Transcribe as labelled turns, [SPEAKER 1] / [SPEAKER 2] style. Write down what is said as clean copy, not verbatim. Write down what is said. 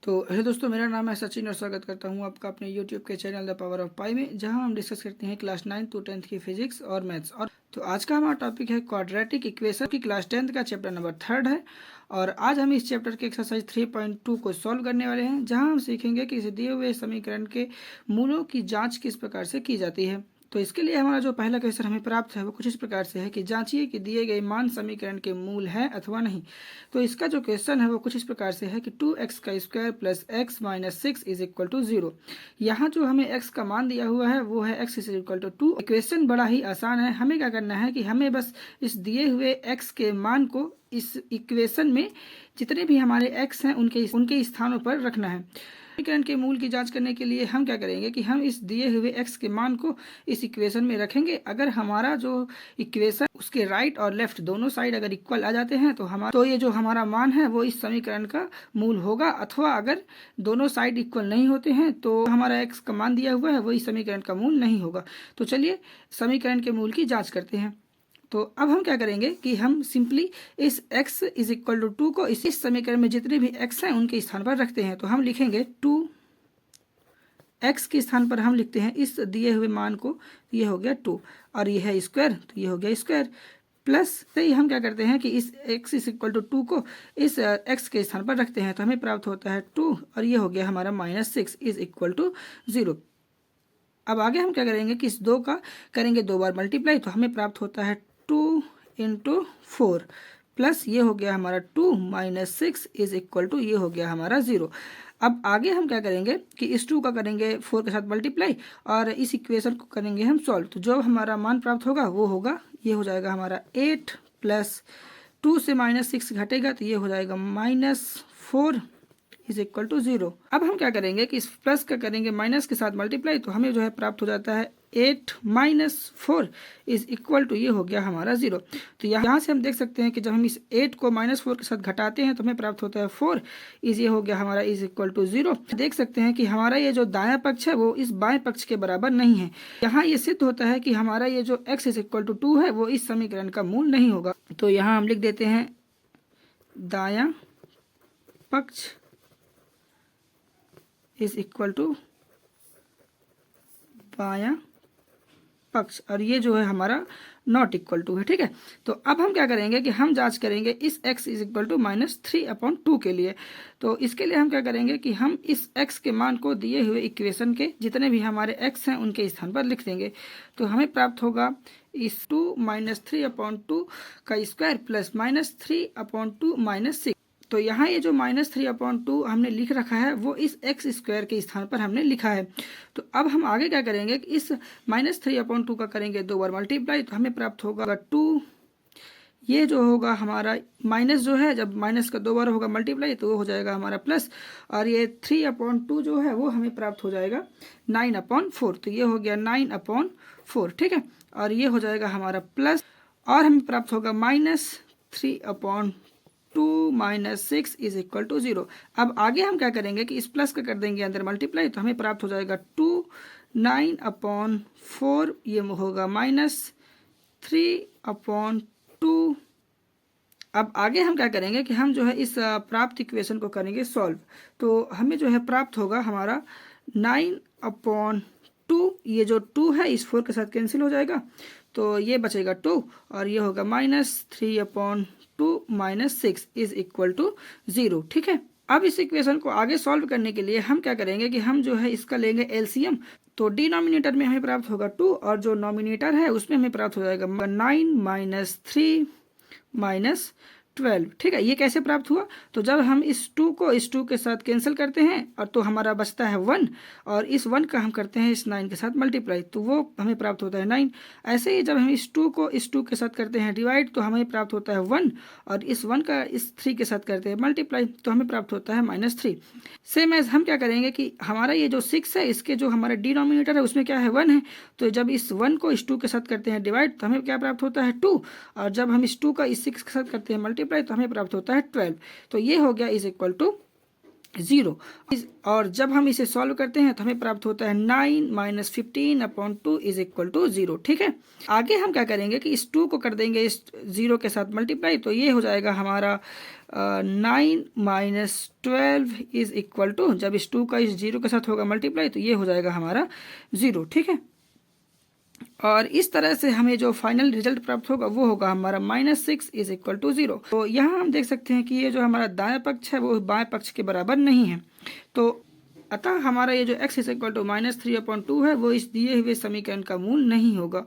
[SPEAKER 1] तो हेलो दोस्तों, मेरा नाम है सचिन और स्वागत करता हूं आपका अपने यूट्यूब के चैनल द पावर ऑफ पाई में, जहां हम डिस्कस करते हैं क्लास 9 to 10 की फिजिक्स और मैथ्स। और तो आज का हमारा टॉपिक है क्वाड्रेटिक इक्वेशन की क्लास 10 का चैप्टर नंबर 3 है। और आज हम इस चैप्टर के एक्सरसाइज 3.2 को सॉल्व करने वाले हैं, जहां हम सीखेंगे कि इस दिए हुए समीकरण के मूलों की जाँच किस प्रकार से की जाती है। तो इसके लिए हमारा जो पहला क्वेश्चन हमें प्राप्त है वो कुछ इस प्रकार से है कि जांचिए कि दिए गए मान समीकरण के मूल है अथवा नहीं। तो इसका जो क्वेश्चन है वो कुछ इस प्रकार से है कि 2x का square plus x minus 6 is equal to 0। यहाँ जो हमें x का मान दिया हुआ है वो है x is equal to 2। Question बड़ा ही आसान है। हमें क्या करना है कि हमें बस इस दिए हुए x के मान को इस इक्वेशन में जितने भी हमारे x हैं उनके स्थानों पर रखना है। समीकरण के मूल की जांच करने के लिए हम क्या करेंगे कि हम इस दिए हुए x के मान को इस इक्वेशन में रखेंगे। अगर हमारा जो इक्वेशन उसके राइट और लेफ्ट दोनों साइड अगर इक्वल आ जाते हैं तो ये जो हमारा मान है वो इस समीकरण का मूल होगा। अथवा अगर दोनों साइड इक्वल नहीं होते हैं तो हमारा x का मान दिया हुआ है वो इस समीकरण का मूल नहीं होगा। तो चलिए समीकरण के मूल की जाँच करते हैं। तो अब हम क्या करेंगे कि हम सिंपली इस x इज इक्वल टू 2 को इस समीकरण में जितने भी x हैं उनके स्थान पर रखते हैं। तो हम लिखेंगे 2x के स्थान पर हम लिखते हैं इस दिए हुए मान को, ये हो गया 2 और ये है स्क्वायर, तो ये हो गया स्क्वायर प्लस से हम क्या करते हैं कि इस x इज इक्वल टू 2 को इस x के स्थान पर रखते हैं। तो हमें प्राप्त होता है 2 और ये हो गया हमारा माइनस 6 इज इक्वल टू 0। अब आगे हम क्या करेंगे कि इस 2 का करेंगे 2 बार मल्टीप्लाई, तो हमें प्राप्त होता है 2 इंटू 4 प्लस ये हो गया हमारा 2 माइनस 6 इज इक्वल टू ये हो गया हमारा 0। अब आगे हम क्या करेंगे कि इस 2 का करेंगे 4 के साथ मल्टीप्लाई और इस इक्वेशन को करेंगे हम सॉल्व। तो जो हमारा मान प्राप्त होगा वो होगा, ये हो जाएगा हमारा 8 प्लस 2 से माइनस 6 घटेगा तो ये हो जाएगा -4 इज इक्वल टू 0। अब हम क्या करेंगे कि इस प्लस का करेंगे माइनस के साथ मल्टीप्लाई, तो हमें जो है प्राप्त हो जाता है 8 माइनस 4 इज इक्वल टू ये हो गया हमारा 0। तो यहाँ से हम देख सकते हैं कि जब हम इस 8 को -4 के साथ घटाते हैं तो हमें प्राप्त होता है 4 इज ये हो गया हमारा इज इक्वल टू 0। देख सकते हैं कि हमारा ये जो दायां पक्ष है वो इस बाएं पक्ष के बराबर नहीं है। यहाँ ये सिद्ध होता है कि हमारा ये जो x इज इक्वल टू 2 है वो इस समीकरण का मूल नहीं होगा। तो यहाँ हम लिख देते हैं दायां पक्ष इज इक्वल टू बायां पक्ष और ये जो है हमारा नॉट इक्वल टू है। ठीक है, तो अब हम क्या करेंगे कि हम जांच करेंगे इस x इज इक्वल टू -3/2 के लिए। तो इसके लिए हम क्या करेंगे कि हम इस x के मान को दिए हुए इक्वेशन के जितने भी हमारे x हैं उनके स्थान पर लिख देंगे। तो हमें प्राप्त होगा इस 2 -3/2 का स्क्वायर प्लस -3/2 -6। तो यहाँ ये जो -3/2 हमने लिख रखा है वो इस x स्क्वायर के स्थान पर हमने लिखा है। तो अब हम आगे क्या करेंगे कि इस -3/2 का करेंगे 2 बार मल्टीप्लाई, तो हमें प्राप्त होगा 2। ये जो होगा हमारा माइनस जो है, जब माइनस का 2 बार होगा मल्टीप्लाई तो वो हो जाएगा हमारा प्लस, और ये 3/2 जो है वो हमें प्राप्त हो जाएगा 9/4। तो ये हो गया 9/4। ठीक है, और ये हो जाएगा हमारा प्लस और हमें प्राप्त होगा -3/2 -6 इज इक्वल टू 0। अब आगे हम क्या करेंगे कि इस प्लस का कर देंगे अंदर मल्टीप्लाई, तो हमें प्राप्त हो जाएगा 2 9/4 ये होगा -3/2। अब आगे हम क्या करेंगे कि हम जो है इस प्राप्त इक्वेशन को करेंगे सॉल्व। तो हमें जो है प्राप्त होगा हमारा 9/2, ये जो 2 है इस 4 के साथ कैंसिल हो जाएगा तो ये बचेगा 2 और ये होगा -3/2 -6 इज इक्वल टू 0। ठीक है, अब इस इक्वेशन को आगे सॉल्व करने के लिए हम क्या करेंगे कि हम जो है इसका लेंगे एलसीएम। तो डिनोमिनेटर में हमें प्राप्त होगा 2 और जो नोमिनेटर है उसमें हमें प्राप्त हो जाएगा 9 - 3 - 12। ठीक है, ये कैसे प्राप्त हुआ? तो जब हम इस 2 को इस 2 के साथ कैंसिल करते हैं और तो हमारा बचता है 1 और इस 1 का हम करते हैं इस 9 के साथ मल्टीप्लाई, तो वो हमें प्राप्त होता है 9। ऐसे ही जब हम इस 2 को इस 2 के साथ करते हैं डिवाइड तो हमें प्राप्त होता है 1 और इस 1 का इस 3 के साथ करते हैं मल्टीप्लाई तो हमें प्राप्त होता है -3। सेम एज हम क्या करेंगे कि हमारा ये जो 6 है इसके जो हमारा डिनोमिनेटर है उसमें क्या है 1 है, तो जब इस 1 को इस 2 के साथ करते हैं डिवाइड तो हमें क्या प्राप्त होता है 2 और जब हम इस 2 का इस 6 के साथ करते हैं मल्टीप्लाई तो हमें प्राप्त होता है 12। तो ये हो गया इज इक्वल टू 0। और जब हम इसे सॉल्व करते हैं तो हमें प्राप्त होता है 9 माइनस 15/2 इज इक्वल टू 0। ठीक है, आगे हम क्या करेंगे कि इस 2 को कर देंगे इस 0 के साथ मल्टीप्लाई, तो ये हो जाएगा हमारा 9 माइनस 12 इज इक्वल टू, जब इस 2 का इस 0 के साथ होगा मल्टीप्लाई तो ये हो जाएगा हमारा 0। ठीक है, और इस तरह से हमें जो फाइनल रिजल्ट प्राप्त होगा वो होगा हमारा -6 इज इक्वल टू 0। तो यहाँ हम देख सकते हैं कि ये जो हमारा दाएं पक्ष है वो बाएं पक्ष के बराबर नहीं है, तो अतः हमारा ये जो x इज इक्वल टू -3/2 है वो इस दिए हुए समीकरण का मूल नहीं होगा।